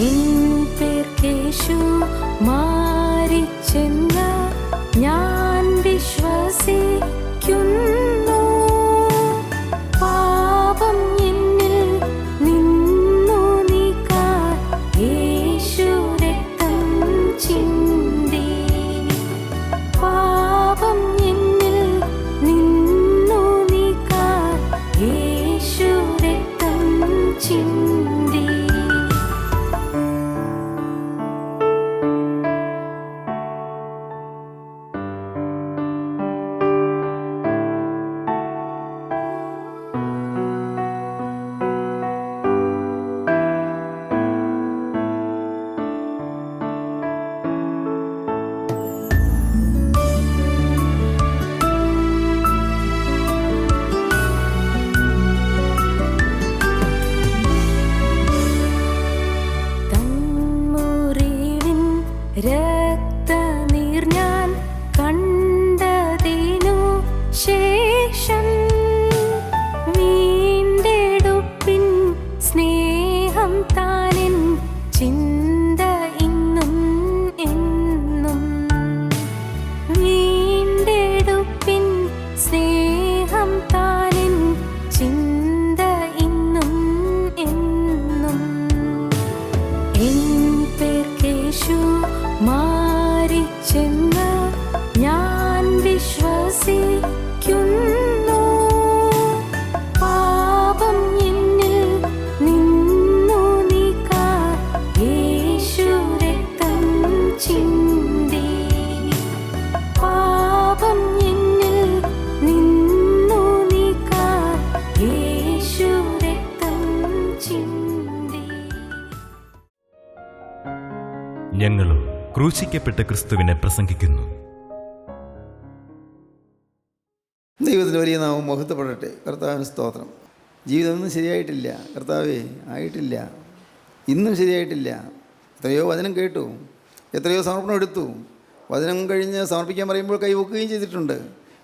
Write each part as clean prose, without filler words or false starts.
N പേർക്കേശു മാരിച്ചെന്ന് ഞാൻ വിശ്വസിക്കുന്നു. പാപം എന്നിൽ നിന്നു നീക്കാൻ യേശു രക്തം ചിന്തി. പാപം എന്നിൽ നിന്നു നീക്കാൻ യേശു രക്തം ചിന്തി. രക്തനീർ ഞാൻ കണ്ടതിനു ശേഷം വീണ്ടെടുപ്പിൻ സ്നേഹം താനിൻ ചിന്ത ഇന്നും എന്നും. വീണ്ടെടുപ്പിൻ സ്നേഹം താനിൻ ചിന്ത ഇന്നും എന്നും. എൻ പേർക്കേശു മാരിച്ചെന്ന് ഞാൻ വിശ്വസിക്കുന്നു. പാപം എന്നിൽ നിന്നു നീക്കാൻ യേശു രക്തം ചിന്തി. പാപം എന്നിൽ നിന്നു നീക്കാൻ യേശു രക്തം ചിന്തി. ഞങ്ങളും ക്രൂശിക്കപ്പെട്ട ക്രിസ്തുവിനെ പ്രസംഗിക്കുന്നു. ദൈവത്തിൻ്റെ വലിയ നാമം മഹത്വപ്പെടട്ടെ. കർത്താവിന് സ്തോത്രം. ജീവിതമൊന്നും ശരിയായിട്ടില്ല കർത്താവേ, ആയിട്ടില്ല. ഇന്നും ശരിയായിട്ടില്ല. എത്രയോ വചനം കേട്ടു, എത്രയോ സമർപ്പണം എടുത്തു. വചനം കഴിഞ്ഞ് സമർപ്പിക്കാൻ പറയുമ്പോൾ കൈവക്കുകയും ചെയ്തിട്ടുണ്ട്.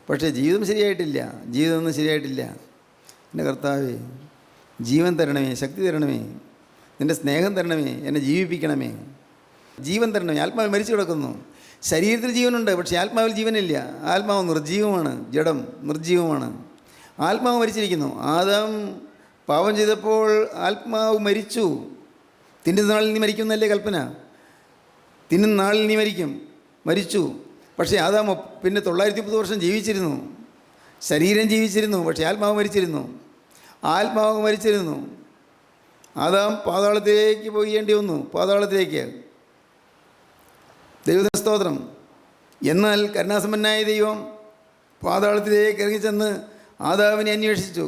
പക്ഷേ ജീവിതം ശരിയായിട്ടില്ല. ജീവിതമൊന്നും ശരിയായിട്ടില്ല. എൻ്റെ കർത്താവേ, ജീവൻ തരണമേ, ശക്തി തരണമേ, നിൻ്റെ സ്നേഹം തരണമേ, എന്നെ ജീവിപ്പിക്കണമേ, ജീവൻ തരണമേ. ആത്മാവിൽ മരിച്ചു കിടക്കുന്നു. ശരീരത്തിൽ ജീവനുണ്ട്, പക്ഷേ ആത്മാവിൽ ജീവനില്ല. ആത്മാവ് നിർജ്ജീവമാണ്, ജഡം നിർജ്ജീവമാണ്. ആത്മാവ് മരിച്ചിരിക്കുന്നു. ആദാം പാപം ചെയ്തപ്പോൾ ആത്മാവ് മരിച്ചു. തിന്നുന്ന നാളിൽ നീ മരിക്കുന്നല്ലേ കൽപ്പന. തിന്നുന്ന നാളിൽ നീ മരിച്ചു. പക്ഷേ ആദാം പിന്നെ 930 വർഷം ജീവിച്ചിരുന്നു. ശരീരം ജീവിച്ചിരുന്നു, പക്ഷേ ആത്മാവ് മരിച്ചിരുന്നു. ആദാം പാതാളത്തിലേക്ക് പോകേണ്ടി വന്നു, പാതാളത്തിലേക്ക്. ദൈവത്തിന് സ്തോത്രം. എന്നാൽ കരുണാസമ്പന്നനായ ദൈവം പാതാളത്തിലേക്ക് ഇറങ്ങിച്ചെന്ന് ആദാമിനെ അന്വേഷിച്ചു.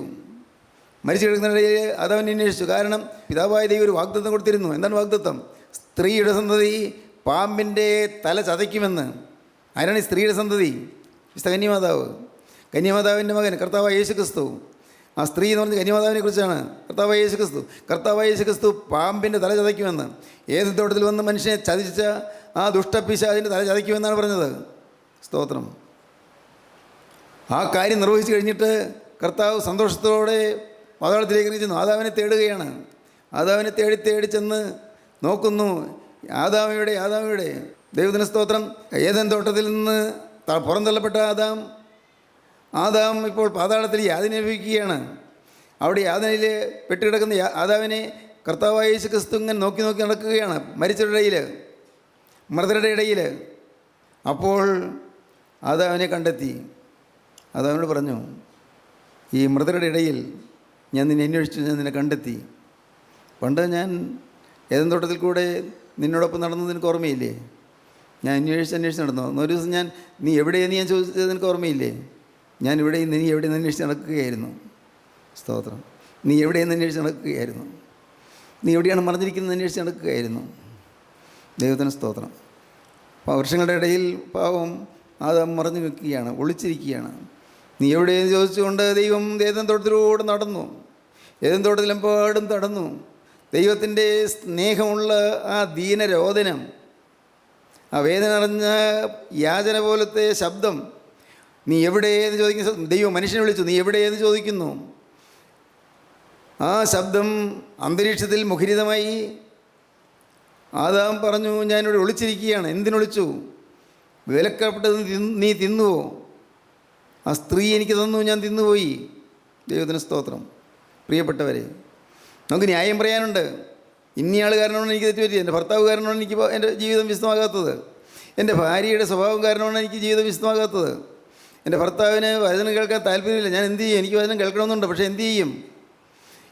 മരിച്ചു കിടക്കുന്നിടയിൽ ആദാമിനെ അന്വേഷിച്ചു. കാരണം പിതാവായ ദൈവം ഒരു വാഗ്ദത്തം കൊടുത്തിരുന്നു. എന്താണ് വാഗ്ദത്തം? സ്ത്രീയുടെ സന്തതി പാമ്പിൻ്റെ തല ചതയ്ക്കുമെന്ന്. ആരാണ് ഈ സ്ത്രീയുടെ സന്തതി? കന്യാമാതാവിൻ്റെ മകൻ കർത്താവായ യേശു ക്രിസ്തു. ആ സ്ത്രീ എന്ന് പറഞ്ഞ കന്യാമാതാവിനെ കുറിച്ചാണ്. കർത്താവായ യേശു ക്രിസ്തു പാമ്പിൻ്റെ തല ചതയ്ക്കുമെന്ന്. ഏത് തോട്ടത്തിൽ വന്ന് മനുഷ്യനെ ചതിച്ച ആ ദുഷ്ടപിശാചിൻ്റെ തല ചതയ്ക്കുമെന്നാണ് പറഞ്ഞത്. സ്തോത്രം. ആ കാര്യം നിർവഹിച്ചു കഴിഞ്ഞിട്ട് കർത്താവ് സന്തോഷത്തോടെ പാതാളത്തിലേക്ക് ഇറങ്ങിച്ചെന്നു. ആദാമിനെ തേടുകയാണ്. ആദാമിനെ തേടി ചെന്ന് നോക്കുന്നു. ആദാമിയുടെ ദൈവത്തിന് സ്തോത്രം. ഏദൻ തോട്ടത്തിൽ നിന്ന് പുറന്തള്ളപ്പെട്ട ആദാം ഇപ്പോൾ പാതാളത്തിൽ യാതന അനുഭവിക്കുകയാണ്. അവിടെ യാതനയിൽ പെട്ടുകിടക്കുന്ന ആദാമിനെ കർത്താവായ യേശു ക്രിസ്തു ഇങ്ങനെ നോക്കി നടക്കുകയാണ്. മൃതരുടെ ഇടയിൽ. അപ്പോൾ ആദാമിനെ കണ്ടെത്തി. ആദാമിനോട് പറഞ്ഞു, ഈ മൃതരുടെ ഇടയിൽ ഞാൻ നിന്നെ അന്വേഷിച്ചു, ഞാൻ നിന്നെ കണ്ടെത്തി. പണ്ട് ഞാൻ ഏദൻ തോട്ടത്തിൽ കൂടെ നിന്നോടൊപ്പം നടന്നത് നിനക്ക് ഓർമ്മയില്ലേ? ഞാൻ അന്വേഷിച്ച് നടന്നു. ഒരു ദിവസം നീ എവിടെയെന്ന് ഞാൻ ചോദിച്ചത് നിനക്ക് ഓർമ്മയില്ലേ? ഞാൻ നീ എവിടെയെന്ന് അന്വേഷിച്ച് നടക്കുകയായിരുന്നു. സ്തോത്രം. നീ എവിടെയെന്ന് അന്വേഷിച്ച് നടക്കുകയായിരുന്നു. നീ എവിടെയാണ് മറിഞ്ഞിരിക്കുന്നത് അന്വേഷിച്ച് നടക്കുകയായിരുന്നു. ദൈവത്തിന് സ്തോത്രം. വർഷങ്ങളുടെ ഇടയിൽ പാവം ആദാം മറഞ്ഞു നിൽക്കുകയാണ്, ഒളിച്ചിരിക്കുകയാണ്. നീ എവിടെയെന്ന് ചോദിച്ചുകൊണ്ട് ദൈവം ഏദൻ തോട്ടത്തിലൂടെ നടന്നു. ഏദൻ തോട്ടത്തിലെമ്പാടും നടന്നു. ദൈവത്തിൻ്റെ സ്നേഹമുള്ള ആ ദീനരോദനം, ആ വേദന നിറഞ്ഞ യാചന പോലത്തെ ശബ്ദം. നീ എവിടെയെന്ന് ചോദിക്കുന്ന ദൈവം മനുഷ്യനെ വിളിച്ചു. നീ എവിടെയെന്ന് ചോദിക്കുന്നു. ആ ശബ്ദം അന്തരീക്ഷത്തിൽ മുഖരിതമായി. ആദാം പറഞ്ഞു, ഞാനിവിടെ ഒളിച്ചിരിക്കുകയാണ്. എന്തിനൊളിച്ചു? വിലക്കപ്പെട്ടത് നീ തിന്നുവോ? ആ സ്ത്രീ എനിക്ക് തന്നു, ഞാൻ തിന്നുപോയി. ദൈവത്തിന് സ്തോത്രം. പ്രിയപ്പെട്ടവരെ, നമുക്ക് ന്യായം പറയാനുണ്ട്. ഇന്നയാൾ കാരണമാണ് എനിക്ക് തെറ്റുപറ്റിയത്, എൻ്റെ ഭർത്താവ് കാരണമാണ് എനിക്ക് എൻ്റെ ജീവിതം വിശദമാകാത്തത്, എൻ്റെ ഭാര്യയുടെ സ്വഭാവം കാരണമാണ് എനിക്ക് ജീവിതം വിശദമാകാത്തത്, എൻ്റെ ഭർത്താവിന് വചനം കേൾക്കാൻ താല്പര്യമില്ല. ഞാൻ എന്ത് ചെയ്യും? എനിക്ക് വചനം കേൾക്കണമെന്നുണ്ട്, പക്ഷേ എന്ത് ചെയ്യും?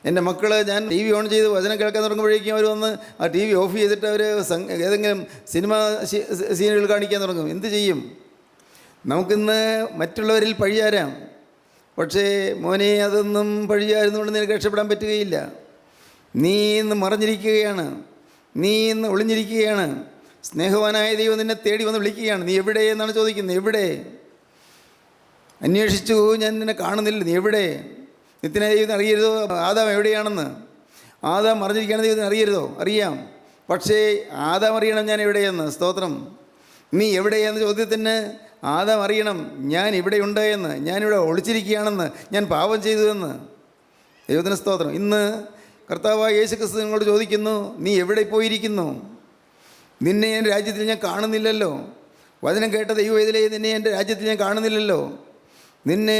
എൻ്റെ മക്കൾ, ഞാൻ ടി വി ഓൺ ചെയ്ത് വചനം കേൾക്കാൻ തുടങ്ങുമ്പോഴേക്കും അവർ വന്ന് ആ ടി വി ഓഫ് ചെയ്തിട്ട് അവർ ഏതെങ്കിലും സിനിമ സീനുകൾ കാണിക്കാൻ തുടങ്ങും. എന്ത് ചെയ്യും? നമുക്കിന്ന് മറ്റുള്ളവരിൽ പഴിചാരാം, പക്ഷേ മോനെ, അതൊന്നും പഴിചാരുന്നുകൊണ്ട് നിനക്ക് രക്ഷപ്പെടാൻ പറ്റുകയില്ല. നീ ഇന്ന് മറഞ്ഞിരിക്കുകയാണ്, നീ ഇന്ന് ഒളിഞ്ഞിരിക്കുകയാണ്. സ്നേഹവാനായ ദൈവം നിന്നെ തേടി വന്ന് വിളിക്കുകയാണ്. നീ എവിടെ എന്നാണ് ചോദിക്കുന്നത്. എവിടെ? അന്വേഷിച്ചു, ഞാൻ നിന്നെ കാണുന്നില്ല, നീ എവിടെ? നിത്യനായ ദൈവത്തിന് അറിയരുതോ ആദാം എവിടെയാണെന്ന്? ആദാം മറിഞ്ഞിരിക്കുകയാണ്, ദൈവത്തിന് അറിയരുതോ? അറിയാം. പക്ഷേ ആദാം അറിയണം ഞാൻ എവിടെയെന്ന്. സ്തോത്രം. നീ എവിടെയെന്ന ചോദ്യത്തിന് ആദാം അറിയണം ഞാൻ ഇവിടെയുണ്ട് എന്ന്, ഞാനിവിടെ ഒളിച്ചിരിക്കുകയാണെന്ന്, ഞാൻ പാപം ചെയ്തു എന്ന്. ദൈവത്തിന് സ്തോത്രം. ഇന്ന് കർത്താവായ യേശു ക്രിസ്തു നിങ്ങളോട് ചോദിക്കുന്നു, നീ എവിടെ പോയിരിക്കുന്നു? നിന്നെ എൻ്റെ രാജ്യത്തിൽ ഞാൻ കാണുന്നില്ലല്ലോ. വചനം കേട്ട ദൈവവേദിലേ, നിന്നെ എൻ്റെ രാജ്യത്തിൽ ഞാൻ കാണുന്നില്ലല്ലോ. നിന്നെ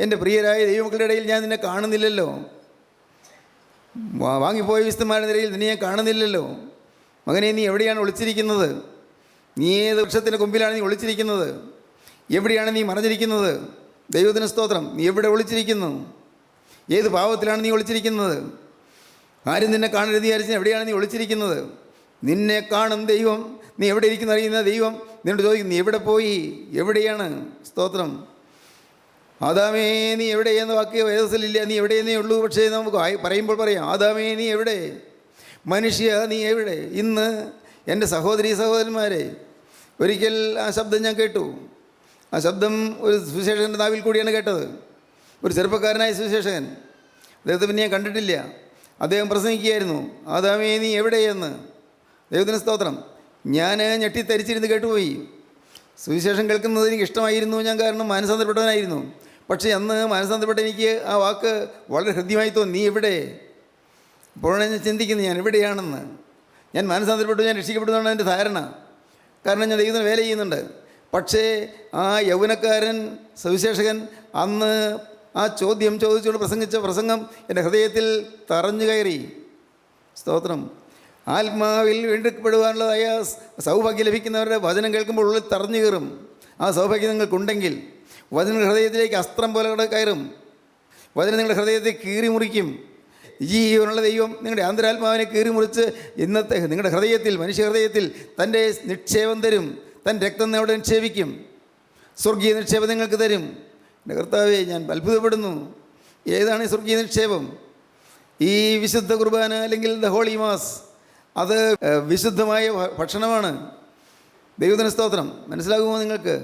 എൻ്റെ പ്രിയരായ ദൈവമക്കളുടെ ഇടയിൽ ഞാൻ നിന്നെ കാണുന്നില്ലല്ലോ. വാങ്ങിപ്പോയ വിശുദ്ധന്മാരുടെ നിരയിൽ നിന്നെ ഞാൻ കാണുന്നില്ലല്ലോ. മകനെ, നീ എവിടെയാണ് ഒളിച്ചിരിക്കുന്നത്? നീ ഏത് വൃക്ഷത്തിൻ്റെ കൊമ്പിലാണ് നീ ഒളിച്ചിരിക്കുന്നത്? എവിടെയാണ് നീ മറഞ്ഞിരിക്കുന്നത്? ദൈവത്തിന് സ്തോത്രം. നീ എവിടെ ഒളിച്ചിരിക്കുന്നു? ഏത് പാവത്തിലാണ് നീ ഒളിച്ചിരിക്കുന്നത്? ആരും നിന്നെ കാണരുത് വിചാരിച്ച് എവിടെയാണ് നീ ഒളിച്ചിരിക്കുന്നത്? നിന്നെ കാണും ദൈവം. നീ എവിടെ ഇരിക്കുന്ന അറിയുന്ന ദൈവം നിന്നോട് ചോദിക്കും, നീ എവിടെ പോയി? എവിടെയാണ്? സ്തോത്രം. ആദാമേ, നീ എവിടെയെന്ന വാക്ക് വേദത്തിലില്ല. നീ എവിടെയെന്നേ ഉള്ളൂ. പക്ഷേ നമുക്ക് പറയുമ്പോൾ പറയാം, ആദാമേ, നീ എവിടെ? മനുഷ്യ, നീ എവിടെ? ഇന്ന് എൻ്റെ സഹോദരന്മാരെ, ഒരിക്കൽ ആ ശബ്ദം ഞാൻ കേട്ടു. ആ ശബ്ദം ഒരു സുവിശേഷകൻ്റെ നാവിൽ കൂടിയാണ് കേട്ടത്. ഒരു ചെറുപ്പക്കാരനായ സുവിശേഷകൻ, അദ്ദേഹത്തെ പിന്നെ ഞാൻ കണ്ടിട്ടില്ല. അദ്ദേഹം പ്രസംഗിക്കുകയായിരുന്നു, ആദാമേ, നീ എവിടെയെന്ന്. ദൈവത്തിന് സ്തോത്രം. ഞാൻ ഞെട്ടിത്തരിച്ചിരുന്ന് കേട്ടുപോയി. സുവിശേഷം കേൾക്കുന്നത് എനിക്ക് ഇഷ്ടമായിരുന്നു. ഞാൻ കാരണം മാനസാന്തരപ്പെട്ടവനായിരുന്നു. പക്ഷേ അന്ന് മാനസാന്തരപ്പെട്ട എനിക്ക് ആ വാക്ക് വളരെ ഹൃദ്യമായി തോന്നി. നീ എവിടെ? അപ്പോഴാണ് ഞാൻ ചിന്തിക്കുന്നത്, ഞാൻ എവിടെയാണെന്ന്. ഞാൻ മാനസാന്തരപ്പെട്ടു, ഞാൻ രക്ഷിക്കപ്പെടുന്നതാണ് എൻ്റെ ധാരണ. കാരണം ഞാൻ ദൈവത്തിന് വേല ചെയ്യുന്നുണ്ട്. പക്ഷേ ആ യൗവനക്കാരൻ സുവിശേഷകൻ അന്ന് ആ ചോദ്യം ചോദിച്ചുകൊണ്ട് പ്രസംഗിച്ച പ്രസംഗം എൻ്റെ ഹൃദയത്തിൽ തറഞ്ഞു കയറി. സ്തോത്രം. ആത്മാവിൽ വീണ്ടെടുക്കപ്പെടുവാനുള്ളതായ സൗഭാഗ്യം ലഭിക്കുന്നവരുടെ വചനം കേൾക്കുമ്പോൾ ഉള്ളിൽ തറഞ്ഞു കയറും. ആ സൗഭാഗ്യം നിങ്ങൾക്കുണ്ടെങ്കിൽ വചനം ഹൃദയത്തിലേക്ക് അസ്ത്രം പോലെ കയറും. വചനം നിങ്ങളുടെ ഹൃദയത്തെ കീറിമുറിക്കും. ജീവനുള്ള ദൈവം നിങ്ങളുടെ അന്തരാത്മാവിനെ കീറിമുറിച്ച് ഇന്നത്തെ നിങ്ങളുടെ ഹൃദയത്തിൽ, മനുഷ്യ ഹൃദയത്തിൽ തൻ്റെ നിക്ഷേപം തരും. തൻ്റെ രക്തം അവിടെ നിക്ഷേപിക്കും. സ്വർഗീയ നിക്ഷേപം നിങ്ങൾക്ക് തരും. എൻ്റെ കർത്താവേ, ഞാൻ അത്ഭുതപ്പെടുന്നു. ഏതാണ് ഈ സ്വർഗീയ നിക്ഷേപം? ഈ വിശുദ്ധ കുർബാന അല്ലെങ്കിൽ ദ ഹോളി മാസ്, അത് വിശുദ്ധമായ ഭക്ഷണമാണ്. ദൈവത്തിന് സ്തോത്രം. മനസ്സിലാകുമോ നിങ്ങൾക്ക്?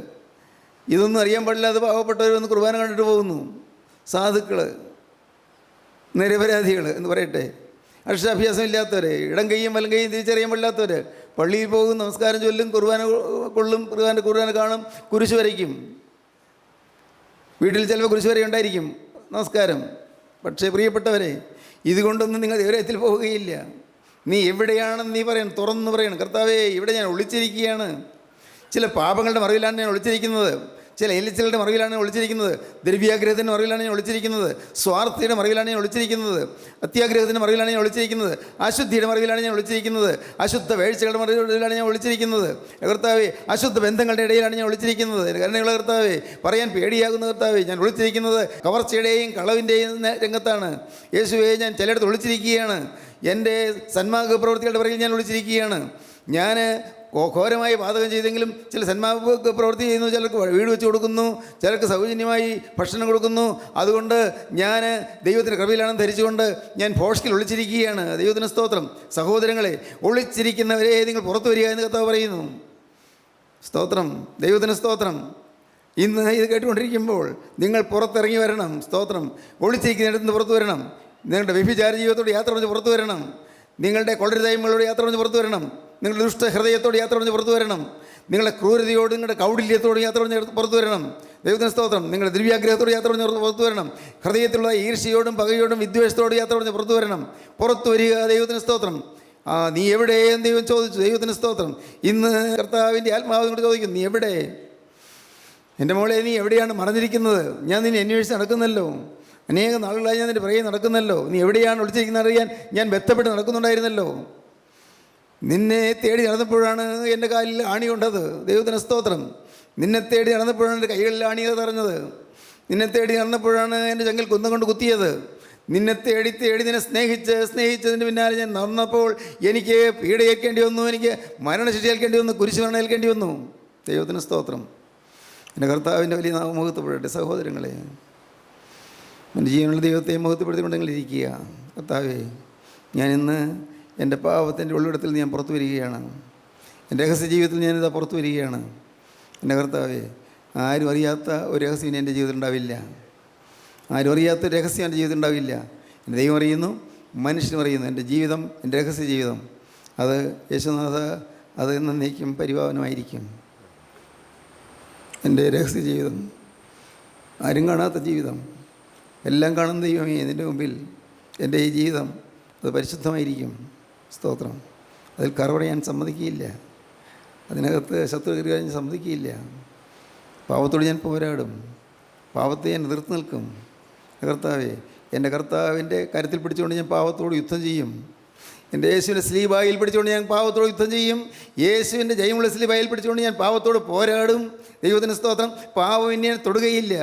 ഇതൊന്നും അറിയാൻ പാടില്ല. അത് പാവപ്പെട്ടവരൊന്ന് കുർബാന കണ്ടിട്ട് പോകുന്നു. സാധുക്കൾ, നിരപരാധികൾ എന്ന് പറയട്ടെ, അക്ഷരാഭ്യാസം ഇല്ലാത്തവർ, ഇടം കൈയും വലം കൈയും തിരിച്ചറിയാൻ പാടില്ലാത്തവർ പള്ളിയിൽ പോകും, നമസ്കാരം ചൊല്ലും, കുർബാന കൊള്ളും, കുർബാന കാണും, കുരിശ് വരയ്ക്കും. വീട്ടിൽ ചിലപ്പോൾ കുരിശ് വരെ ഉണ്ടായിരിക്കും, നമസ്കാരം. പക്ഷേ പ്രിയപ്പെട്ടവരെ, ഇതുകൊണ്ടൊന്നും നിങ്ങൾ ദൈവത്തിൽ പോവുകയില്ല. നീ എവിടെയാണെന്ന് നീ പറയണം, തുറന്ന് പറയണം. കർത്താവേ, ഇവിടെ ഞാൻ ഒളിച്ചിരിക്കുകയാണ്. ചില പാപങ്ങളുടെ മറവിലാണ് ഞാൻ ഒളിച്ചിരിക്കുന്നത്. ചില എലിച്ചലുടെ മറവിലാണ് ഞാൻ ഒളിച്ചിരിക്കുന്നത്. ദ്രവ്യാഗ്രഹത്തിൻ്റെ മറവിലാണ് ഞാൻ ഒളിച്ചിരിക്കുന്നത്. സ്വാർത്ഥയുടെ മറവിലാണ് ഞാൻ ഒളിച്ചിരിക്കുന്നത്. അത്യാഗ്രഹത്തിൻ്റെ മറവിലാണ് ഞാൻ ഒളിച്ചിരിക്കുന്നത്. അശുദ്ധിയുടെ മറവിലാണ് ഞാൻ ഒളിച്ചിരിക്കുന്നത്. അശുദ്ധ വേഴ്ചകളുടെ മറവിലാണ് ഞാൻ ഒളിച്ചിരിക്കുന്നത്. കർത്താവേ, അശുദ്ധ ബന്ധങ്ങളുടെ ഇടയിലാണ് ഞാൻ ഒളിച്ചിരിക്കുന്നത്. കരുണയുള്ള കർത്താവേ, പറയാൻ പേടിയാകുന്ന കർത്താവേ, ഞാൻ ഒളിച്ചിരിക്കുന്നത് കവർച്ചയുടെയും കളവിൻ്റെയും രംഗത്താണ്. യേശുവേ, ഞാൻ ചിലയിടത്ത് ഒളിച്ചിരിക്കുകയാണ്. എൻ്റെ സന്മാർഗ പ്രവൃത്തികളുടെ പിറകിൽ ഞാൻ ഒളിച്ചിരിക്കുകയാണ്. ഞാൻ ഘോരമായി പാതകം ചെയ്തെങ്കിലും ചില സന്മാർഗ പ്രവൃത്തി ചെയ്യുന്നു. ചിലർക്ക് വീട് വെച്ച് കൊടുക്കുന്നു, ചിലർക്ക് സൗജന്യമായി ഭക്ഷണം കൊടുക്കുന്നു. അതുകൊണ്ട് ഞാൻ ദൈവത്തിൻ്റെ കൃപയിലാണെന്ന് ധരിച്ചുകൊണ്ട് ഞാൻ ഫോഷ്കിൽ ഒളിച്ചിരിക്കുകയാണ്. ദൈവത്തിന് സ്തോത്രം. സഹോദരങ്ങളെ, ഒളിച്ചിരിക്കുന്നവരെ നിങ്ങൾ പുറത്തു വരിക എന്ന് കർത്താവ് പറയുന്നു. സ്തോത്രം. ദൈവത്തിന് സ്തോത്രം. ഇന്ന് ഇത് കേട്ടുകൊണ്ടിരിക്കുമ്പോൾ നിങ്ങൾ പുറത്തിറങ്ങി വരണം. സ്തോത്രം. ഒളിച്ചിരിക്കുന്നിടത്ത് നിന്ന് പുറത്തു വരണം. നിങ്ങളുടെ വ്യഭിചാര ജീവിതത്തോട് യാത്ര പറഞ്ഞ് പുറത്തു വരണം. നിങ്ങളുടെ കൊള്ളരുതായ്മകളോട് യാത്ര പറഞ്ഞ് പുറത്തു വരണം. നിങ്ങളുടെ ദുഷ്ടഹൃദയത്തോട് യാത്ര പറഞ്ഞ് പുറത്തു വരണം. നിങ്ങളുടെ ക്രൂരതയോട്, നിങ്ങളുടെ കൗടില്യത്തോട് യാത്ര പറഞ്ഞ് പുറത്തു വരണം. ദൈവത്തിന് സ്തോത്രം. നിങ്ങളുടെ ദ്രവ്യാഗ്രഹത്തോട് യാത്ര പറഞ്ഞ് പുറത്തു വരണം. ഹൃദയത്തിലുള്ള ഈർഷ്യയോടും പകയോടും വിദ്വേഷത്തോട് യാത്ര പറഞ്ഞ് പുറത്തു വരണം. പുറത്തു വരിക. ദൈവത്തിന് സ്തോത്രം. നീ എവിടെ എന്ന് ദൈവം ചോദിച്ചു. ദൈവത്തിന് സ്തോത്രം. ഇന്ന് കർത്താവിൻ്റെ ആത്മാവിനോട് ചോദിക്കും, നീ എവിടെ? എൻ്റെ മോളെ, നീ എവിടെയാണ് മറഞ്ഞിരിക്കുന്നത്? ഞാൻ നിന്നെ അന്വേഷിച്ച് നടക്കുന്നല്ലോ, അനേക നാളുകളായി ഞാൻ നിൻ്റെ പുറകെ നടക്കുന്നല്ലോ. നീ എവിടെയാണ് ഒളിച്ചിരിക്കുന്നത് അറിയാൻ ഞാൻ ബന്ധപ്പെട്ട് നടക്കുന്നുണ്ടായിരുന്നല്ലോ. നിന്നെ തേടി നടന്നപ്പോഴാണ് എൻ്റെ കാലിൽ ആണി കൊണ്ടത്. ദൈവത്തിന് സ്തോത്രം. നിന്നെ തേടി നടന്നപ്പോഴാണ് എൻ്റെ കൈകളിൽ ആണിയത് തറഞ്ഞത്. നിന്നെ തേടി നടന്നപ്പോഴാണ് എൻ്റെ ചങ്കിൽ കുന്തം കൊണ്ട് കുത്തിയത്. നിന്നെ തേടി തേടി നിന്നെ സ്നേഹിച്ചതിന് പിന്നാലെ ഞാൻ നടന്നപ്പോൾ എനിക്ക് പീഡയേൽക്കേണ്ടി വന്നു, എനിക്ക് മരണശിക്ഷ ഏൽക്കേണ്ടി വന്നു, കുരിശുമരണം ഏൽക്കേണ്ടി വന്നു. ദൈവത്തിന് സ്തോത്രം. എൻ്റെ കർത്താവിൻ്റെ വലിയ നാമം മഹത്വപ്പെടട്ടെ. സഹോദരങ്ങളെ, എൻ്റെ ജീവനുള്ള ദൈവത്തെ മഹത്വപ്പെടുത്തിക്കൊണ്ടെങ്കിൽ ഇരിക്കുക. കർത്താവേ, ഞാനിന്ന് എൻ്റെ പാപത്തിൻ്റെ ഉള്ളിടത്തിൽ ഞാൻ പുറത്തു വരികയാണ്. എൻ്റെ രഹസ്യ ജീവിതത്തിൽ ഞാനിതാ പുറത്തു വരികയാണ്. എൻ്റെ കർത്താവേ, ആരും അറിയാത്ത ഒരു രഹസ്യം ഇനി എൻ്റെ ജീവിതത്തിൽ ഉണ്ടാവില്ല. ആരും അറിയാത്ത ഒരു രഹസ്യം എൻ്റെ ജീവിതത്തിൽ ഉണ്ടാവില്ല. എൻ്റെ ദൈവം അറിയുന്നു, മനുഷ്യനും അറിയുന്നു. എൻ്റെ ജീവിതം, എൻ്റെ രഹസ്യ ജീവിതം, അത് യേശുനാഥ, അത് എന്നേക്കും പരിപാവനമായിരിക്കും. എൻ്റെ രഹസ്യ ജീവിതം, ആരും കാണാത്ത ജീവിതം, എല്ലാം കാണുന്ന ദൈവമേ, ഇതിൻ്റെ മുമ്പിൽ എൻ്റെ ഈ ജീവിതം അത് പരിശുദ്ധമായിരിക്കും. സ്തോത്രം. അതിൽ കറവട ഞാൻ സമ്മതിക്കുകയില്ല. അതിനകത്ത് ശത്രു കയറി ഞാൻ സമ്മതിക്കുകയില്ല. പാവത്തോട് ഞാൻ പോരാടും. പാവത്തെ ഞാൻ എതിർത്ത് നിൽക്കും. കർത്താവേ, എൻ്റെ കർത്താവിൻ്റെ കരുത്തിൽ പിടിച്ചുകൊണ്ട് ഞാൻ പാവത്തോട് യുദ്ധം ചെയ്യും. എൻ്റെ യേശുവിൻ്റെ സ്ലീബായിൽ പിടിച്ചുകൊണ്ട് ഞാൻ പാവത്തോട് യുദ്ധം ചെയ്യും. യേശുവിൻ്റെ ജയമുള്ള സ്ലീബായിൽ പിടിച്ചുകൊണ്ട് ഞാൻ പാവത്തോട് പോരാടും. ദൈവത്തിന് സ്തോത്രം. പാവം എന്നെ ഞാൻ തൊടുകയില്ല.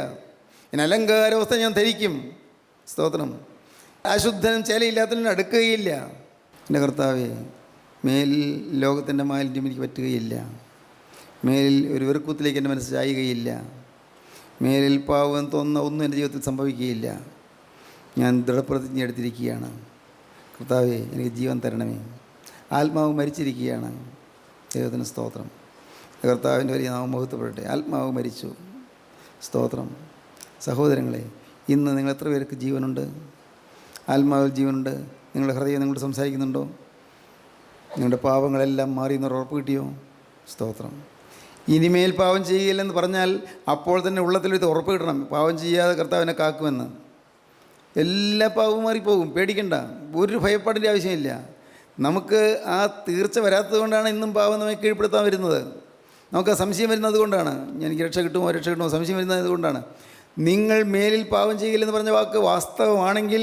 ഞാൻ അലങ്കാരവസ്ഥ ഞാൻ ധരിക്കും. സ്തോത്രം. അശുദ്ധനും ചേലയില്ലാത്തതിനും അടുക്കുകയില്ല. എൻ്റെ കർത്താവേ, മേലിൽ ലോകത്തിൻ്റെ മാലിന്യം എനിക്ക് പറ്റുകയില്ല. മേലിൽ ഒരു വെറുക്കുത്തിലേക്ക് എൻ്റെ മനസ്സ് ചായുകയില്ല. മേലിൽ പാവം തോന്നുന്ന ഒന്നും എൻ്റെ ജീവിതത്തിൽ സംഭവിക്കുകയില്ല. ഞാൻ ദൃഢപ്രതിജ്ഞ എടുത്തിരിക്കുകയാണ്. കർത്താവേ, എനിക്ക് ജീവൻ തരണമേ. ആത്മാവ് മരിച്ചിരിക്കുകയാണ്. ദൈവത്തിന് സ്തോത്രം. കർത്താവിൻ്റെ വലിയ നാമം മഹത്വപ്പെടട്ടെ. ആത്മാവ് മരിച്ചു. സ്തോത്രം. സഹോദരങ്ങളെ, ഇന്ന് നിങ്ങൾ എത്ര പേർക്ക് ജീവനുണ്ട്? ആത്മാവിൽ ജീവനുണ്ട്. നിങ്ങളുടെ ഹൃദയം നിങ്ങളോട് സംസാരിക്കുന്നുണ്ടോ? നിങ്ങളുടെ പാപങ്ങളെല്ലാം മാറി എന്നൊരു ഉറപ്പ് കിട്ടിയോ? സ്തോത്രം. ഇനിമേൽ പാവം ചെയ്യുകയില്ലെന്ന് പറഞ്ഞാൽ അപ്പോൾ തന്നെ ഉള്ളത്തിലൊരു ഉറപ്പ് കിട്ടണം, പാവം ചെയ്യാതെ കർത്താവിനെ കാക്കുമെന്ന്. എല്ലാ പാവവും മാറിപ്പോകും. പേടിക്കണ്ട. ഒരു ഭയപ്പാടിൻ്റെ ആവശ്യമില്ല. നമുക്ക് ആ തീർച്ച വരാത്തത് കൊണ്ടാണ് ഇന്നും പാവം നമ്മെ കീഴ്പ്പെടുത്താൻ വരുന്നത്. നമുക്ക് ആ സംശയം വരുന്നത് കൊണ്ടാണ്. എനിക്ക് രക്ഷ കിട്ടുമോ സംശയം വരുന്നത് കൊണ്ടാണ്. നിങ്ങൾ മേലിൽ പാവം ചെയ്യില്ലെന്ന് പറഞ്ഞ വാക്ക് വാസ്തവമാണെങ്കിൽ,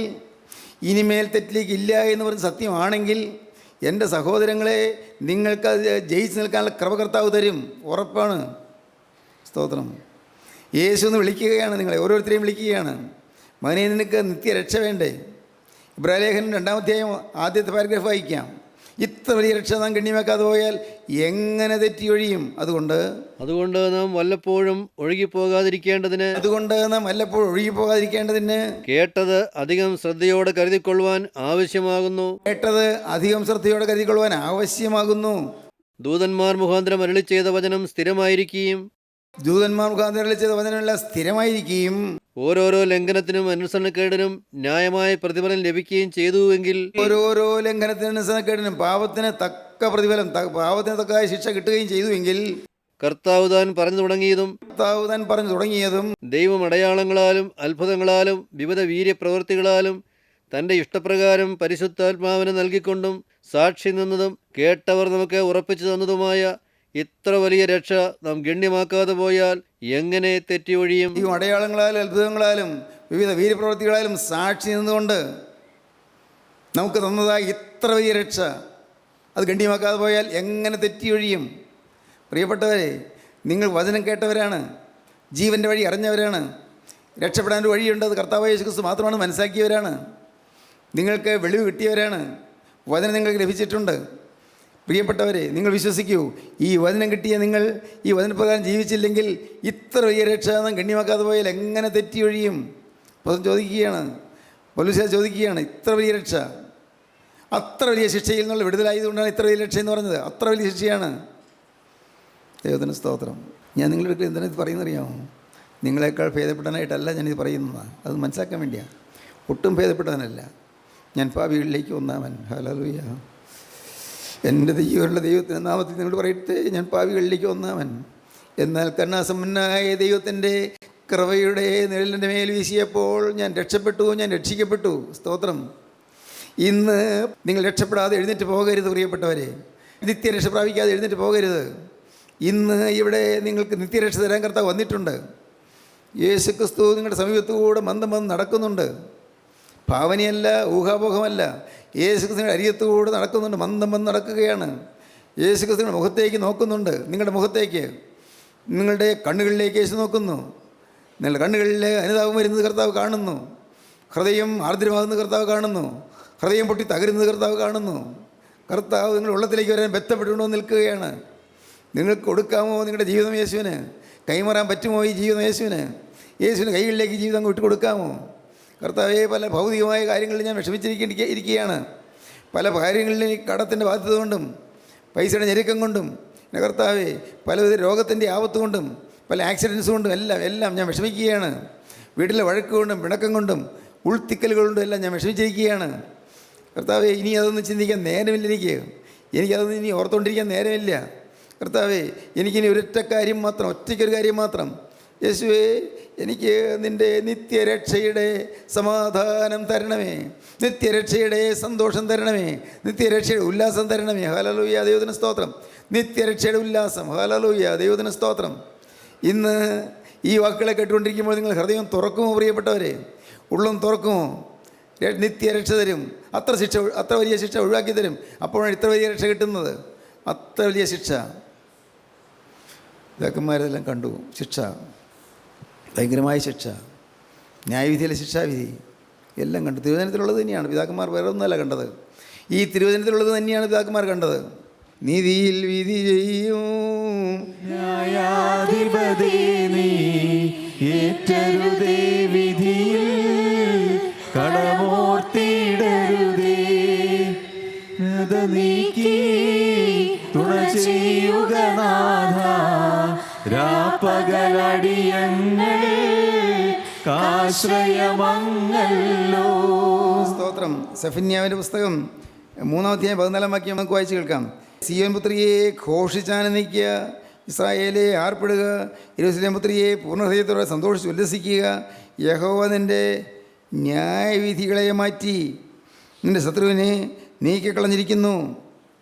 ഇനിമേൽ തെറ്റിലേക്ക് ഇല്ല എന്ന് പറഞ്ഞ സത്യമാണെങ്കിൽ, എൻ്റെ സഹോദരങ്ങളെ, നിങ്ങൾക്കത് ജയിച്ച് നിൽക്കാനുള്ള കൃപകർത്താവ് തരും. ഉറപ്പാണ്. സ്തോത്രം. യേശു എന്ന് വിളിക്കുകയാണ്. നിങ്ങളെ ഓരോരുത്തരെയും വിളിക്കുകയാണ്. മകനെ, നിനക്ക് നിത്യരക്ഷ വേണ്ടേ? ഇബ്രാഹിം 2-ാം അധ്യായം ആദ്യത്തെ പാരഗ്രാഫ് വായിക്കാം. ഇത്ര വലിയ രക്ഷ നാം ഗണ്യമാക്കാതെ പോയാൽ എങ്ങനെ തെറ്റി ഒഴിയും? അതുകൊണ്ട് നാം വല്ലപ്പോഴും ഒഴുകിപ്പോകാതിരിക്കേണ്ടതിന് കേട്ടത് അധികം ശ്രദ്ധയോടെ കരുതിക്കൊള്ളുവാൻ ആവശ്യമാകുന്നു. ദൂതന്മാർ മുഖാന്തരം അരുളി ചെയ്ത വചനം സ്ഥിരമായിരിക്കുകയും ഓരോരോ ലംഘനത്തിനും അനുസരണക്കേടിനും ന്യായമായ പ്രതിഫലം ലഭിക്കുകയും ചെയ്തുവെങ്കിൽ, ഓരോരോ ലംഘനത്തിനും അനുസരണക്കേടിനും പാപത്തിന് തക്ക പ്രതിഫലം, പാപത്തിന് തക്ക ശിക്ഷ കിട്ടുകയും ചെയ്തുവെങ്കിൽ, കർത്താവ് താൻ പറഞ്ഞു തുടങ്ങിയതും ദൈവം അടയാളങ്ങളാലും അത്ഭുതങ്ങളാലും വിവിധ വീര്യപ്രവൃത്തികളാലും തൻ്റെ ഇഷ്ടപ്രകാരം പരിശുദ്ധാത്മാവിനെ നൽകിക്കൊണ്ടും സാക്ഷി നിന്നതും കേട്ടവർ നമുക്ക് ഉറപ്പിച്ചു തന്നതുമായ ഇത്ര വലിയ രക്ഷ നാം ഗണ്യമാക്കാതെ പോയാൽ എങ്ങനെ തെറ്റി ഒഴിയും? ഈ അടയാളങ്ങളാലും അത്ഭുതങ്ങളാലും വിവിധ വീര്യപ്രവൃത്തികളാലും സാക്ഷി നിന്നുകൊണ്ട് നമുക്ക് തന്നതായി ഇത്ര വലിയ രക്ഷ അത് ഗണ്യമാക്കാതെ പോയാൽ എങ്ങനെ തെറ്റി ഒഴിയും? പ്രിയപ്പെട്ടവരെ, നിങ്ങൾ വചനം കേട്ടവരാണ്, ജീവൻ്റെ വഴി അറിഞ്ഞവരാണ്, രക്ഷപ്പെടാനൊരു വഴിയുണ്ട്, അത് കർത്താവായ യേശു ക്രിസ്തു മാത്രമാണ് മനസ്സിലാക്കിയവരാണ്. നിങ്ങൾക്ക് വെളിവ് കിട്ടിയവരാണ്. വചനം നിങ്ങൾക്ക് ലഭിച്ചിട്ടുണ്ട്. പ്രിയപ്പെട്ടവരെ, നിങ്ങൾ വിശ്വസിക്കൂ, ഈ വചനം കിട്ടിയ നിങ്ങൾ ഈ വചനപ്രകാരം ജീവിച്ചില്ലെങ്കിൽ ഇത്ര വലിയ രക്ഷ നാം ഗണ്യമാക്കാതെ പോയാൽ എങ്ങനെ തെറ്റി ഒഴിയും? ചോദിക്കുകയാണ് ഇത്ര വലിയ രക്ഷ, അത്ര വലിയ ശിക്ഷയിൽ നിന്നുള്ള വിടുതലായതുകൊണ്ടാണ് ഇത്ര വലിയ രക്ഷ എന്ന് പറഞ്ഞത്. അത്ര വലിയ ശിക്ഷയാണ്. ദൈവത്തിന് സ്തോത്രം. ഞാൻ നിങ്ങളുടെ എന്തിനാ ഇത് പറയുന്നറിയാമോ? നിങ്ങളെക്കാൾ ഭേദപ്പെടാനായിട്ടല്ല ഞാനിത് പറയുന്നത്, അത് മനസ്സിലാക്കാൻ വേണ്ടിയാണ്. ഒട്ടും ഭേദപ്പെട്ടവനല്ല ഞാൻ. പാപികളിലേക്ക് ഒന്നാമൻ. ഹല്ലേലൂയ. എൻ്റെ ജീവനുള്ള ദൈവത്തിൻ്റെ നാമത്തിൽ നിങ്ങൾ പറയട്ടെ, ഞാൻ പാപികളിലേക്ക് ഒന്നാമൻ. എന്നാൽ കരുണാസമ്പന്നനായ ദൈവത്തിൻ്റെ കൃപയുടെ നിഴലിൻ്റെ മേൽ വീശിയപ്പോൾ ഞാൻ രക്ഷപ്പെട്ടു, ഞാൻ രക്ഷിക്കപ്പെട്ടു. സ്തോത്രം. ഇന്ന് നിങ്ങൾ രക്ഷപ്പെടാതെ എഴുന്നേറ്റ് പോകരുത് പ്രിയപ്പെട്ടവരെ. നിത്യരക്ഷ പ്രാപിക്കാതെ എഴുന്നേറ്റ് പോകരുത്. ഇന്ന് ഇവിടെ നിങ്ങൾക്ക് നിത്യരക്ഷ തരാൻ കർത്താവ് വന്നിട്ടുണ്ട്. യേശുക്രിസ്തു നിങ്ങളുടെ സമീപത്തുകൂടെ മന്ദം നടക്കുന്നുണ്ട്. ഭാവനയല്ല, ഊഹാപോഹമല്ല. യേശുക്രിസ്തുവിൻ്റെ അരികത്തുകൂടെ നടക്കുന്നുണ്ട്, മന്ദം നടക്കുകയാണ്. യേശുക്രിസ്തുവിൻ്റെ മുഖത്തേക്ക് നോക്കുന്നുണ്ട്. നിങ്ങളുടെ മുഖത്തേക്ക്, നിങ്ങളുടെ കണ്ണുകളിലേക്ക് യേശു നോക്കുന്നു. നിങ്ങളുടെ കണ്ണുകളിൽ അനുതാപം വരുന്നത് കർത്താവ് കാണുന്നു. ഹൃദയം ആർദ്രമാകുന്നത് കർത്താവ് കാണുന്നു. ഹൃദയം പൊട്ടി തകരുന്നത് കർത്താവ് കാണുന്നു. കർത്താവ് നിങ്ങളുടെ ഉള്ളത്തിലേക്ക് വരാൻ ബന്ധപ്പെട്ടുകൊണ്ടോ നിൽക്കുകയാണ്. നിങ്ങൾക്ക് കൊടുക്കാമോ നിങ്ങളുടെ ജീവിതം യേശുവിന്? കൈമാറാൻ പറ്റുമോ ഈ ജീവിതം യേശുവിന്? യേശുവിന് കൈകളിലേക്ക് ജീവിതം വിട്ടു കൊടുക്കാമോ? കർത്താവെ, പല ഭൗതികമായ കാര്യങ്ങളിൽ ഞാൻ വിഷമിച്ചിരിക്കുകയാണ്. പല കാര്യങ്ങളിലും കടത്തിൻ്റെ ബാധ്യത കൊണ്ടും പൈസയുടെ ഞെരുക്കം കൊണ്ടും, കർത്താവെ, പലവിധ രോഗത്തിൻ്റെ ആപത്ത് കൊണ്ടും പല ആക്സിഡൻസ് കൊണ്ടും എല്ലാം ഞാൻ വിഷമിക്കുകയാണ്. വീട്ടിലെ വഴക്ക് കൊണ്ടും പിണക്കം കൊണ്ടും ഉൾത്തിക്കലുകൾ കൊണ്ടും എല്ലാം ഞാൻ വിഷമിച്ചിരിക്കുകയാണ്. കർത്താവെ, ഇനി അതൊന്നും ചിന്തിക്കാൻ നേരമില്ല. എനിക്കതൊന്നും ഇനി ഓർത്തുകൊണ്ടിരിക്കാൻ നേരമില്ല. കർത്താവെ, എനിക്കിനി ഒറ്റയ്ക്കൊരു കാര്യം മാത്രം. യേശുവേ, എനിക്ക് നിൻ്റെ നിത്യരക്ഷയുടെ സമാധാനം തരണമേ, നിത്യരക്ഷയുടെ സന്തോഷം തരണമേ, നിത്യരക്ഷയുടെ ഉല്ലാസം തരണമേ. ഹല്ലേലൂയ, ദൈവത്തിന് സ്തോത്രം. നിത്യരക്ഷയുടെ ഉല്ലാസം. ഹല്ലേലൂയ, ദൈവത്തിന് സ്തോത്രം. ഇന്ന് ഈ വാക്കുകളെ കേട്ടുകൊണ്ടിരിക്കുമ്പോൾ നിങ്ങൾ ഹൃദയം തുറക്കുമോ പ്രിയപ്പെട്ടവരെ? ഉള്ളം തുറക്കുമോ? നിത്യരക്ഷ തരും. അത്ര വലിയ ശിക്ഷ ഒഴിവാക്കി തരും. അപ്പോഴാണ് ഇത്ര വലിയ രക്ഷ കിട്ടുന്നത്. അത്ര വലിയ ശിക്ഷ പിതാക്കന്മാരെല്ലാം കണ്ടു. ശിക്ഷ, ഭയങ്കരമായ ശിക്ഷ, ന്യായവിധിയിലെ ശിക്ഷാവിധി എല്ലാം കണ്ടു. തിരുവചനത്തിലുള്ളത് തന്നെയാണ് പിതാക്കന്മാർ, വേറെ ഒന്നുമല്ല കണ്ടത്. ഈ തിരുവചനത്തിലുള്ളത് തന്നെയാണ് പിതാക്കന്മാർ കണ്ടത്. നീതിയിൽ വിധി ചെയ്യും ന്യായാധിപതി നീ ഏറ്റരുതേ, വിധിയിൽ കടമോർത്തിടരുതേ, നീക്കി തുണ ചെയ്യുക നാഥ, രാപ്പകലടിയങ്ങൾ കാശ്രയമങ്ങല്ലോ. സ്തോത്രം. സെഫന്യാവിൻ്റെ പുസ്തകം 3-ാം അധ്യായം 14-ാം വാക്യം നമുക്ക് വായിച്ച് കേൾക്കാം. സിയോൻ പുത്രിയെ ഘോഷിച്ചാനന്ദിക്കുക, ഇസ്രായേലെ ആർപ്പിടുക, യെരൂശലേം പുത്രിയെ പൂർണ്ണഹൃദയത്തോടെ സന്തോഷിച്ച് ഉല്ലസിക്കുക. യഹോവ നിൻ്റെ ന്യായവിധികളെ മാറ്റി നിൻ്റെ ശത്രുവിനെ നീക്കിക്കളഞ്ഞിരിക്കുന്നു.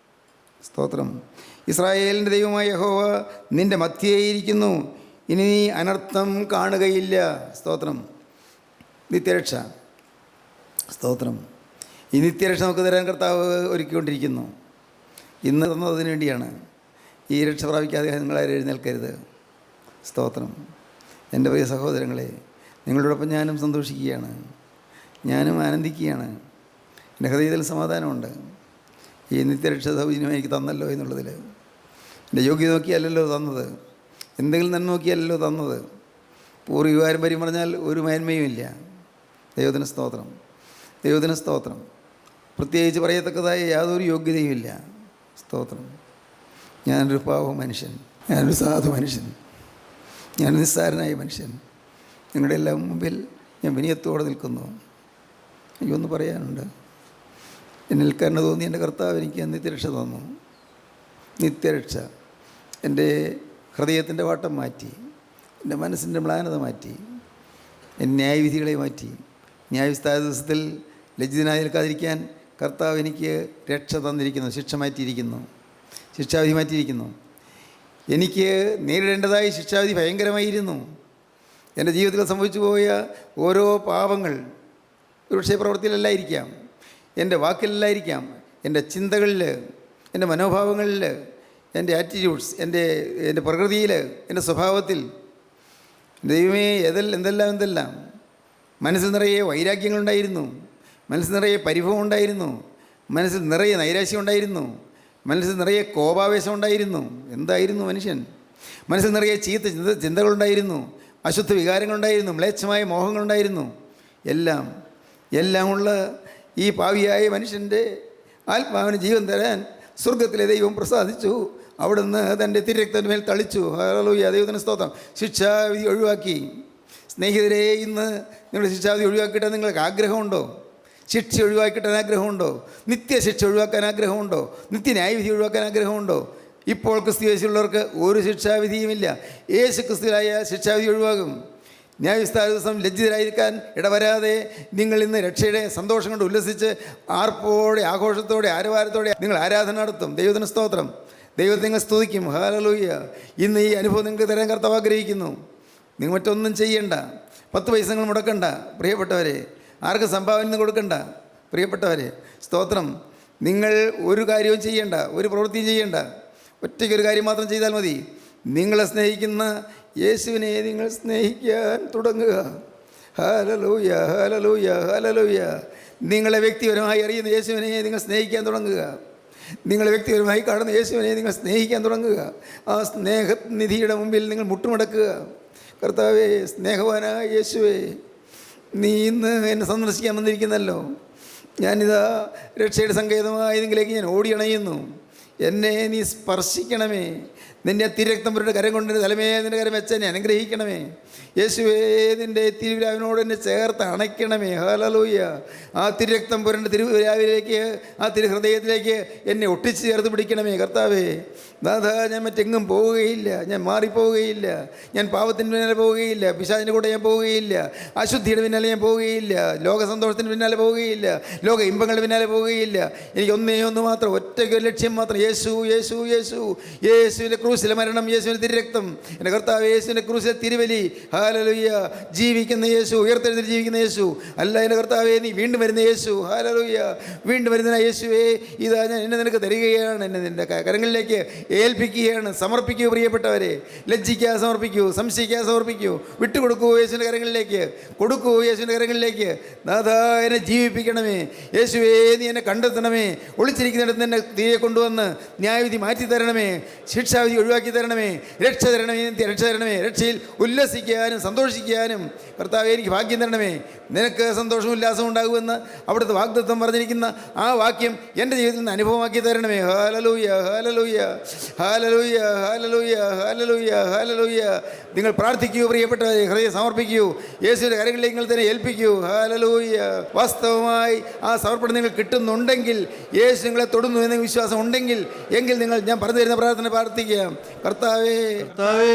സ്തോത്രം. ഇസ്രായേലിൻ്റെ ദൈവമായ യഹോവ നിൻ്റെ മധ്യേയിരിക്കുന്നു, ഇനി നീ അനർത്ഥം കാണുകയില്ല. സ്തോത്രം. നിത്യരക്ഷ. സ്തോത്രം. ഈ നിത്യരക്ഷ നമുക്ക് തരാൻ കർത്താവ് ഒരുക്കിക്കൊണ്ടിരിക്കുന്നു. ഇന്ന് തന്നതിന് വേണ്ടിയാണ്. ഈ രക്ഷ പ്രാപിക്കാതെ നിങ്ങളാരും എഴുന്നേൽക്കരുത്. സ്തോത്രം. എൻ്റെ പ്രിയ സഹോദരങ്ങളെ, നിങ്ങളോടൊപ്പം ഞാനും സന്തോഷിക്കുകയാണ്, ഞാനും ആനന്ദിക്കുകയാണ്. എൻ്റെ ഹൃദയത്തിൽ സമാധാനമുണ്ട്. ഈ നിത്യരക്ഷ സൗജന്യം എനിക്ക് തന്നല്ലോ എന്നുള്ളതിൽ. എൻ്റെ യോഗ്യത നോക്കിയല്ലല്ലോ തന്നത്, എന്തെങ്കിലും നന്മ നോക്കിയല്ലല്ലോ തന്നത്. പൂർവ്വ പാരമ്പര്യം പറഞ്ഞാൽ ഒരു മേന്മയും ഇല്ല. ദൈവത്തിന് സ്തോത്രം, ദൈവത്തിന് സ്തോത്രം. പ്രത്യേകിച്ച് പറയത്തക്കതായ യാതൊരു യോഗ്യതയും ഇല്ല. സ്തോത്രം. ഞാനൊരു പാവ മനുഷ്യൻ, ഞാനൊരു സാധു മനുഷ്യൻ, ഞാൻ നിസ്സാരനായ മനുഷ്യൻ. നിങ്ങളുടെ എല്ലാം മുമ്പിൽ ഞാൻ വിനയത്തോടെ നിൽക്കുന്നു. എനിക്കൊന്ന് പറയാനുണ്ട്. എന്നിൽ കരുണ തോന്നി എൻ്റെ കർത്താവ് എനിക്ക് നിത്യരക്ഷ തന്നു. നിത്യരക്ഷ എൻ്റെ ഹൃദയത്തിൻ്റെ വാട്ടം മാറ്റി, എൻ്റെ മനസ്സിൻ്റെ മ്ലാനത മാറ്റി, എൻ്റെ ന്യായവിധികളെ മാറ്റി. ന്യായവിസ്താര ദിവസത്തിൽ ലജ്ജിതനായി നിൽക്കാതിരിക്കാൻ കർത്താവ് എനിക്ക് രക്ഷ തന്നിരിക്കുന്നു, ശിക്ഷ മാറ്റിയിരിക്കുന്നു, ശിക്ഷാവിധി മാറ്റിയിരിക്കുന്നു. എനിക്ക് നേരിടേണ്ടതായ ശിക്ഷാവിധി ഭയങ്കരമായിരുന്നു. എൻ്റെ ജീവിതത്തിൽ സംഭവിച്ചു പോയ ഓരോ പാപങ്ങൾ ഒരുപക്ഷേ പ്രവൃത്തിയിലല്ലായിരിക്കാം, എൻ്റെ വാക്കിലല്ലായിരിക്കാം, എൻ്റെ ചിന്തകളിൽ, എൻ്റെ മനോഭാവങ്ങളിൽ, എൻ്റെ ആറ്റിറ്റ്യൂഡ്സ്, എൻ്റെ പ്രകൃതിയിൽ, എൻ്റെ സ്വഭാവത്തിൽ. ദൈവമേ, എന്തെല്ലാം മനസ്സിൽ നിറയെ വൈരാഗ്യങ്ങളുണ്ടായിരുന്നു, മനസ്സിൽ നിറയെ പരിഭവം ഉണ്ടായിരുന്നു, മനസ്സിൽ നിറയെ നൈരാശ്യം ഉണ്ടായിരുന്നു, മനസ്സിൽ നിറയെ കോപാവേശം ഉണ്ടായിരുന്നു. എന്തായിരുന്നു മനുഷ്യൻ? മനസ്സിൽ നിറയെ ചീത്ത ചിന്തകളുണ്ടായിരുന്നു, അശുദ്ധ വികാരങ്ങളുണ്ടായിരുന്നു, മ്ലേച്ഛമായ മോഹങ്ങളുണ്ടായിരുന്നു. എല്ലാമുള്ള ഈ പാവിയായ മനുഷ്യൻ്റെ ആത്മാവിന് ജീവൻ തരാൻ സ്വർഗത്തിലെ ദൈവം പ്രസാദിച്ചു. അവിടുന്ന് തൻ്റെ തിരുരക്തത്തിൻ്റെ മേൽ തളിച്ചു. ഹല്ലേലൂയ, ദൈവത്തിന് സ്തോത്രം. ശിക്ഷാവിധി ഒഴിവാക്കി. സ്നേഹിതരെ, ഇന്ന് നിങ്ങളുടെ ശിക്ഷാവിധി ഒഴിവാക്കിയിട്ടാൽ നിങ്ങൾക്ക് ആഗ്രഹമുണ്ടോ? ശിക്ഷ ഒഴിവാക്കിയിട്ടാൻ ആഗ്രഹമുണ്ടോ? നിത്യശിക്ഷ ഒഴിവാക്കാൻ ആഗ്രഹമുണ്ടോ? നിത്യന്യായവിധി ഒഴിവാക്കാൻ ആഗ്രഹമുണ്ടോ? ഇപ്പോൾ ക്രിസ്തു യേശുള്ളവർക്ക് ഒരു ശിക്ഷാവിധിയുമില്ല. യേശു ക്രിസ്തുവിലായ ശിക്ഷാവിധി ഒഴിവാകും. ന്യായവിസ്താര ദിവസം ലജ്ജിതരായിരിക്കാൻ ഇടവരാതെ നിങ്ങൾ ഇന്ന് രക്ഷയുടെ സന്തോഷം കൊണ്ട് ഉല്ലസിച്ച് ആർപ്പോടെ, ആഘോഷത്തോടെ, ആരവാരത്തോടെ നിങ്ങൾ ആരാധന നടത്തും. ദൈവത്തിന് സ്തോത്രം. ദൈവത്തെ നിങ്ങൾ സ്തുതിക്കും. ഹല്ലേലൂയ. ഇന്ന് ഈ അനുഭവം നിങ്ങൾക്ക് തരാൻ കർത്താവ് ആഗ്രഹിക്കുന്നു. നിങ്ങൾ മറ്റൊന്നും ചെയ്യണ്ട, 10 പൈസ നിങ്ങൾ മുടക്കണ്ട പ്രിയപ്പെട്ടവരെ, ആർക്കും സംഭാവന കൊടുക്കണ്ട പ്രിയപ്പെട്ടവരെ. സ്തോത്രം. നിങ്ങൾ ഒരു കാര്യവും ചെയ്യണ്ട, ഒരു പ്രവൃത്തിയും ചെയ്യണ്ട. ഒറ്റയ്ക്കൊരു കാര്യം മാത്രം ചെയ്താൽ മതി. നിങ്ങളെ സ്നേഹിക്കുന്ന യേശുവിനെ നിങ്ങൾ സ്നേഹിക്കാൻ തുടങ്ങുക. Hallelujah, hallelujah, hallelujah. നിങ്ങളെ വ്യക്തിപരമായി അറിയുന്ന യേശുവിനെ നിങ്ങൾ സ്നേഹിക്കാൻ തുടങ്ങുക. നിങ്ങളെ വ്യക്തിപരമായി കാണുന്ന യേശുവിനെ നിങ്ങൾ സ്നേഹിക്കാൻ തുടങ്ങുക. ആ സ്നേഹനിധിയുടെ മുമ്പിൽ നിങ്ങൾ മുട്ടുമടക്കുക. കർത്താവേ, സ്നേഹവാനായ യേശുവേ, നീ ഇന്ന് എന്നെ സന്ദർശിക്കാൻ വന്നിരിക്കുന്നല്ലോ. ഞാനിതാ രക്ഷയുടെ സങ്കേതമായ നിങ്ങളിലേക്ക് ഞാൻ ഓടിയണയുന്നു. എന്നെ നീ സ്പർശിക്കണമേ. നിൻ്റെ തിരക്തം പുരണ്ട കരം കൊണ്ട് എൻ്റെ തലമേ നിൻ്റെ കരം വെച്ച് എന്നെ അനുഗ്രഹിക്കണമേ. യേശുവേ, നിൻ്റെ തിരുവിലാവിനോട് എന്നെ ചേർത്ത് അണയ്ക്കണമേ. ഹല്ലേലൂയ. ആ തിരക്തം പുരണ്ട തിരുവിലാവിലേക്ക്, ആ തിരുഹൃദയത്തിലേക്ക് എന്നെ ഒട്ടിച്ച് ചേർത്ത് പിടിക്കണമേ. കർത്താവേ, ദാദാ, ഞാൻ മറ്റെങ്ങും പോവുകയില്ല, ഞാൻ മാറിപ്പോവുകയില്ല, ഞാൻ പാപത്തിൻ്റെ പിന്നാലെ പോവുകയില്ല, പിശാചിൻ്റെ കൂടെ ഞാൻ പോവുകയില്ല, അശുദ്ധിയുടെ പിന്നാലെ ഞാൻ പോവുകയില്ല, ലോക സന്തോഷത്തിന് പിന്നാലെ പോവുകയില്ല, ലോക ഇമ്പങ്ങളുടെ പിന്നാലെ പോവുകയില്ല. എനിക്ക് ഒന്ന് മാത്രം, ഒറ്റയ്ക്കൊരു ലക്ഷ്യം മാത്രം. യേശു, യേശു, യേശു. യേശുവിൻ്റെ ക്രൂശിലെ മരണം, യേശുവിൻ്റെ തിരക്തം, എൻ്റെ കർത്താവ് യേശുവിൻ്റെ ക്രൂശിലെ തിരുവലി. ഹല്ലേലൂയ. ജീവിക്കുന്ന യേശു, ഉയർത്തെഴുന്നേറ്റ് ജീവിക്കുന്ന യേശു അല്ല എൻ്റെ കർത്താവേ, നീ വീണ്ടും വരുന്ന യേശു. ഹല്ലേലൂയ. വീണ്ടും വരുന്ന യേശുവേ, ഇതാ ഞാൻ എന്നെ നിനക്ക് തരികയാണ്, എന്നെ നിൻ്റെ കരങ്ങളിലേക്ക് ഏൽപ്പിക്കുകയാണ്. സമർപ്പിക്കൂ പ്രിയപ്പെട്ടവരെ. ലജ്ജിക്കാതെ സമർപ്പിക്കൂ, സംശയിക്കാതെ സമർപ്പിക്കൂ. വിട്ടുകൊടുക്കൂ യേശുവിൻ്റെ കരങ്ങളിലേക്ക്, കൊടുക്കൂ യേശുവിൻ്റെ കരങ്ങളിലേക്ക്. നാഥാ, എന്നെ ജീവിപ്പിക്കണമേ. യേശുവേ, നീ എന്നെ കണ്ടെത്തണമേ. ഒളിച്ചിരിക്കുന്നിടത്ത് എന്നെ തിരികെ കൊണ്ടുവന്ന് ന്യായവിധി മാറ്റി തരണമേ, ശിക്ഷാവിധി ഒഴിവാക്കി തരണമേ, രക്ഷ തരണമേ, രക്ഷ തരണമേ. രക്ഷയിൽ ഉല്ലസിക്കാനും സന്തോഷിക്കാനും കർത്താവേ എനിക്ക് ഭാഗ്യം തരണമേ. നിനക്ക് സന്തോഷവും ഉല്ലാസവും ഉണ്ടാകുമെന്ന് അവിടുത്തെ വാഗ്ദത്തം പറഞ്ഞിരിക്കുന്ന ആ വാക്യം എൻ്റെ ജീവിതത്തിൽ നിന്ന് അനുഭവമാക്കി തരണമേ. Hallelujah, hallelujah, hallelujah, hallelujah, hallelujah, hallelujah. നിങ്ങൾ പ്രാർത്ഥിക്കൂ പ്രിയപ്പെട്ടവരെ, ഹൃദയം സമർപ്പിക്കൂ, യേശുവിൻ്റെ കരങ്ങളിലേക്ക് നിങ്ങൾ തന്നെ ഏൽപ്പിക്കൂ. ഹല്ലേലൂയ. വാസ്തവമായി ആ സമർപ്പണം നിങ്ങൾ കിട്ടുന്നുണ്ടെങ്കിൽ, യേശു നിങ്ങളെ തൊടുന്നു എന്ന വിശ്വാസം ഉണ്ടെങ്കിൽ, എങ്കിൽ നിങ്ങൾ ഞാൻ പറഞ്ഞു തരുന്ന പ്രാർത്ഥന പ്രാർത്ഥിക്കാം. കർത്താവേ, കർത്താവേ,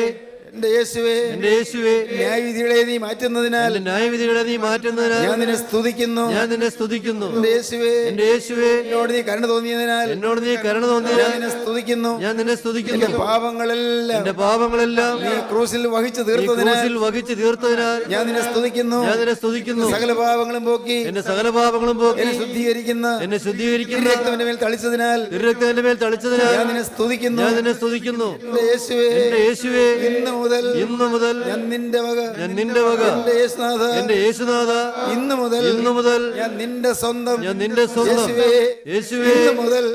എൻ്റെ യേശുവേ, എൻ്റെ യേശുവേ, ന്യായവിധികളെ നീ മാറ്റുന്നതിനാൽ, ന്യായവിധികളെ നീ മാറ്റുന്നതിനാൽ ഞാൻ നിന്നെ സ്തുതിക്കുന്നു. ഞാൻ നിന്നെ സ്തുതിക്കുന്നു. എൻ്റെ യേശുവേ, എൻ്റെ യേശുവേ, എന്നോട് നീ കരുണ തോന്നിയതിനാൽ, എന്നോട് നീ കരുണ തോന്നിയതിനാൽ ഞാൻ നിന്നെ സ്തുതിക്കുന്നു. ഞാൻ നിന്നെ സ്തുതിക്കുന്നു. എൻ്റെ പാപങ്ങളെല്ലാം, എൻ്റെ പാപങ്ങളെല്ലാം നീ ക്രൂസിൽ വഹിച്ചു നീ തീർത്തതിനാൽ, ക്രൂശിൽ വഹിച്ചു തീർത്തതിനാൽ ഞാൻ നിന്നെ സ്തുതിക്കുന്നു. ഞാൻ നിന്നെ സ്തുതിക്കുന്നു. സകല പാപങ്ങളും പോക്കി എന്റെ സകല പാപങ്ങളും പോക്കി എന്നെ ശുദ്ധീകരിക്കുന്ന, എന്നെ ശുദ്ധീകരിക്കുന്ന രക്തം എൻ്റെ മേൽ തളിച്ചതിനാൽ, തിരുരക്തം എന്റെ മേൽ തളിച്ചതിനാൽ ഞാൻ നിന്നെ സ്തുതിക്കുന്നു. ഞാൻ നിന്നെ സ്തുതിക്കുന്നു. എൻ്റെ യേശുവേ, എന്റെ യേശുവേ, ഇന്ന് മുതൽ ഞാൻ നിന്റെ വക, ഞാൻ നിന്റെ വക, എൻ്റെ യേശുനാഥ, എന്റെ യേശുനാഥ, ഇന്ന് മുതൽ ഞാൻ നിന്റെ സ്വന്തം, ഞാൻ നിന്റെ സ്വന്തം. യേശുവേ, യേശുവേ, ഇന്ന് മുതൽ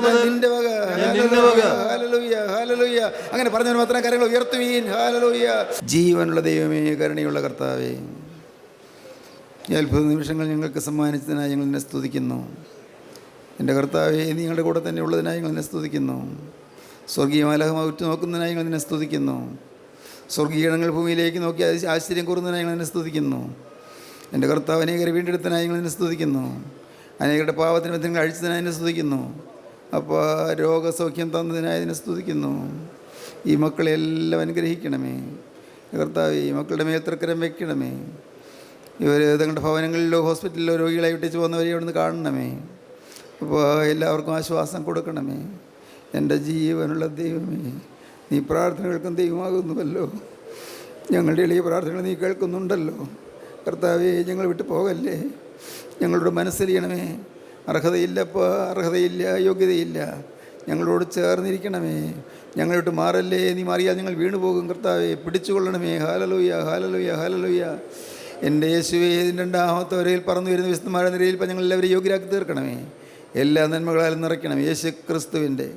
ഞാൻ നിന്റെ വക. ഞാൻ നിന്റെ വക. Hallelujah, hallelujah. അങ്ങനെ പറഞ്ഞാൽ മാത്രം കാര്യങ്ങൾ ഉയർത്തുവീൻ. ഹല്ലേലൂയ. ജീവനുള്ള ദൈവമേ, കരുണയുള്ള കർത്താവേ, ഈ അത്ഭുത നിമിഷങ്ങൾ ഞങ്ങൾക്ക് സമ്മാനിച്ചതിനായി ഞങ്ങൾ നിന്നെ സ്തുതിക്കുന്നു. എൻ്റെ കർത്താവേ, നീ ഞങ്ങളുടെ കൂടെ തന്നെ ഉള്ളതിനായി ഞങ്ങൾ നിന്നെ സ്തുതിക്കുന്നു. സ്വർഗീയ മാലാഖമാർ ഉറ്റുനോക്കുന്നതിനായി ഞങ്ങൾ നിന്നെ സ്തുതിക്കുന്നു. സ്വർഗീയങ്ങൾ ഭൂമിയിലേക്ക് നോക്കി ആശ്ചര്യം കൂറുന്നതിനായി ഞങ്ങൾ നിന്നെ സ്തുതിക്കുന്നു. എൻ്റെ കർത്താവ് അനേകരെ വീണ്ടെടുത്തതിനായി ഞങ്ങൾ നിന്നെ സ്തുതിക്കുന്നു. അനേകരുടെ പാവത്തിന് ബന്ധങ്ങൾ അഴിച്ചതിനായി നിന്നെ സ്തുതിക്കുന്നു. അപ്പോൾ രോഗസൗഖ്യം തന്നതിനായി നിന്നെ സ്തുതിക്കുന്നു. ഈ മക്കളെല്ലാം അനുഗ്രഹിക്കണമേ കർത്താവ്. ഈ മക്കളുടെ മേൽ തൃക്കരം വയ്ക്കണമേ. ഇവർ തങ്ങളുടെ ഭവനങ്ങളിലോ ഹോസ്പിറ്റലിലോ രോഗികളായി വിട്ടിച്ച് പോകുന്നവരെ അവിടെ നിന്ന് കാണണമേ. അപ്പോൾ എല്ലാവർക്കും ആശ്വാസം കൊടുക്കണമേ. എൻ്റെ ജീവനുള്ള ദൈവമേ, നീ പ്രാർത്ഥനകൾക്കും ദൈവമാകുന്നുവല്ലോ. ഞങ്ങളുടെ എളിയ പ്രാർത്ഥനകൾ നീ കേൾക്കുന്നുണ്ടല്ലോ. കർത്താവേ, ഞങ്ങൾ വിട്ടു പോകല്ലേ. ഞങ്ങളോട് മനസ്സലിയണമേ. അർഹതയില്ലപ്പോൾ, അർഹതയില്ല, യോഗ്യതയില്ല. ഞങ്ങളോട് ചേർന്നിരിക്കണമേ. ഞങ്ങൾ വിട്ട് മാറല്ലേ. നീ മാറിയാൽ ഞങ്ങൾ വീണുപോകും. കർത്താവേ, പിടിച്ചുകൊള്ളണമേ. Hallelujah, hallelujah, hallelujah. എൻ്റെ യേശുവേ, ഇതിൻ്റെ 2ാമത്തെ വരയിൽ പറന്നു വരുന്ന വിശുദ്ധന്മാരുടെ നിരയിൽ ഞങ്ങളെല്ലാവരും യോഗ്യരാക്കി തീർക്കണമേ. എല്ലാ നന്മകളാലും നിറയ്ക്കണം. യേശു ക്രിസ്തുവിൻ്റെ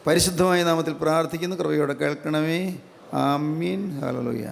പരിശുദ്ധമായ നാമത്തിൽ പ്രാർത്ഥിക്കുന്നു. കൃപയോടെ കേൾക്കണമേ. ആമീൻ. ഹല്ലേലൂയ.